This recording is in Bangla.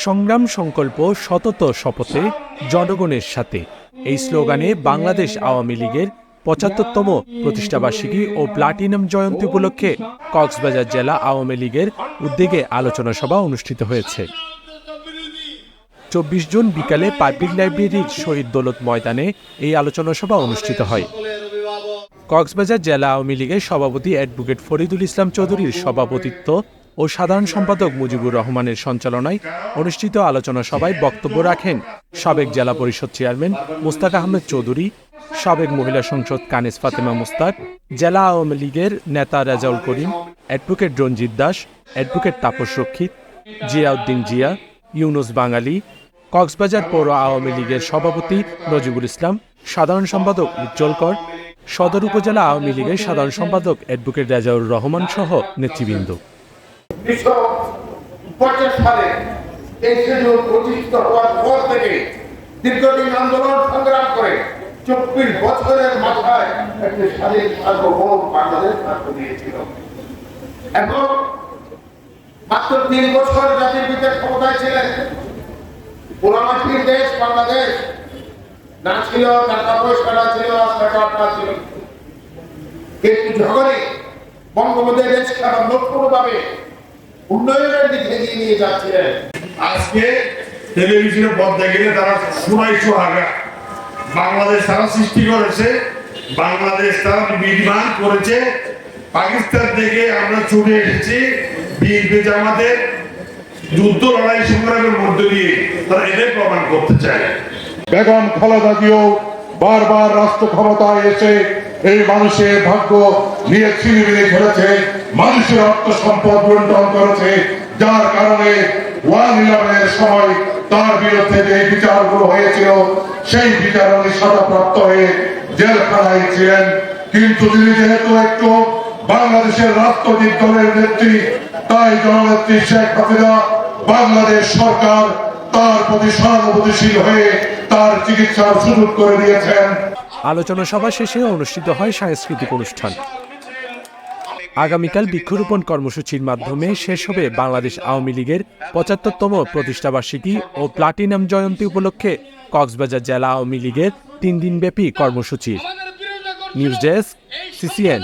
সংগ্রাম সংকল্প সতত শপথে জনগণের সাথে এই স্লোগানে বাংলাদেশ আওয়ামী লীগের ৭৫তম প্রতিষ্ঠাবার্ষিকী ও প্লাটিনাম জয়ন্তী উপলক্ষে কক্সবাজার জেলা আওয়ামী লীগের উদ্যোগে আলোচনা সভা অনুষ্ঠিত হয়েছে। ২৪ জুন বিকালে পাবলিক লাইব্রেরির শহীদ দৌলত ময়দানে এই আলোচনা সভা অনুষ্ঠিত হয়। কক্সবাজার জেলা আওয়ামী লীগের সভাপতি অ্যাডভোকেট ফরিদুল ইসলাম চৌধুরীর সভাপতিত্ব ও সাধারণ সম্পাদক মুজিবুর রহমানের সঞ্চালনায় অনুষ্ঠিত আলোচনা সভায় বক্তব্য রাখেন সাবেক জেলা পরিষদ চেয়ারম্যান মুস্তাক আহমেদ চৌধুরী, সাবেক মহিলা সংসদ কানিজ ফাতেমা মুস্তাক, জেলা আওয়ামী লীগের নেতা রেজাউল করিম, অ্যাডভোকেট রঞ্জিত দাস, অ্যাডভোকেট তাপস রক্ষিত, জিয়াউদ্দিন জিয়া, ইউনুস বাঙালি, কক্সবাজার পৌর আওয়ামী লীগের সভাপতি নজিবুল ইসলাম, সাধারণ সম্পাদক উজ্জ্বল কর, সদর উপজেলা আওয়ামী লীগের সাধারণ সম্পাদক অ্যাডভোকেট রেজাউর রহমান সহ নেতৃবৃন্দ। ১৯৫০ সালে এই শিডিউল প্রতিষ্ঠিত হওয়ার পর থেকে দীর্ঘদিন আন্দোলন সংগ্রাম করে ২৪ বছরের মাথায় একটি স্বাধীন সার্বভৌম বাংলাদেশ রাষ্ট্র দিয়েছিল। এখন মাত্র ৩ বছর জাতির পিতার ক্ষমতায় ছিলেন। পোড়ামাটির দেশ বাংলাদেশ না ছিল, টাকা পয়সা না ছিল, রাস্তাঘাট না ছিল, কিন্তু যখনই বঙ্গবন্ধুর দেশ খারাপ লক্ষ্যভাবে উন্নয়নের দিকে এগিয়ে নিয়ে যাচ্ছিলেন। আজকে টেলিভিশনে পর্দায় গেলে তারা শোনাইছো আগা বাংলাদেশ তারা সৃষ্টি করেছে, বাংলাদেশ তারা নির্মাণ করেছে, পাকিস্তান থেকে আমরা ছুটে এসেছি বিএনপি জামাতের যুদ্ধ লড়াই সংগ্রামের মধ্য দিয়ে তারা এটাই প্রমাণ করতে চায়। বেগম খালেদা জিয়াও বারবার রাষ্ট্র ক্ষমতায় এসে এই মানুষের ভাগ্য নিয়ে ছিনিমিনি খেলেছে, মানুষের অর্থ সম্পদ লুণ্ঠন করেছে, যার কারণে 1/11 সময় তার বিরুদ্ধে যে বিচারগুলো হয়েছিল সেই বিচার উনি সাজাপ্রাপ্ত হয়ে জেলখানায় ছিলেন। কিন্তু তিনি যেহেতু একটু বাংলাদেশের রাজনৈতিক দলের নেত্রী, তাই জননেত্রী শেখ হাসিনা বাংলাদেশ সরকার তার প্রতি সহানুভূতিশীল হয়ে তার চিকিৎসার সুযোগ করে দিয়েছেন। আলোচনা সভা শেষে অনুষ্ঠিত হয় সাংস্কৃতিক অনুষ্ঠান। আগামীকাল বৃক্ষরোপণ কর্মসূচির মাধ্যমে শেষ হবে বাংলাদেশ আওয়ামী লীগের ৭৫তম প্রতিষ্ঠাবার্ষিকী ও প্লাটিনাম জয়ন্তী উপলক্ষে কক্সবাজার জেলা আওয়ামী লীগের ৩ দিনব্যাপী কর্মসূচি। News desk, CCN.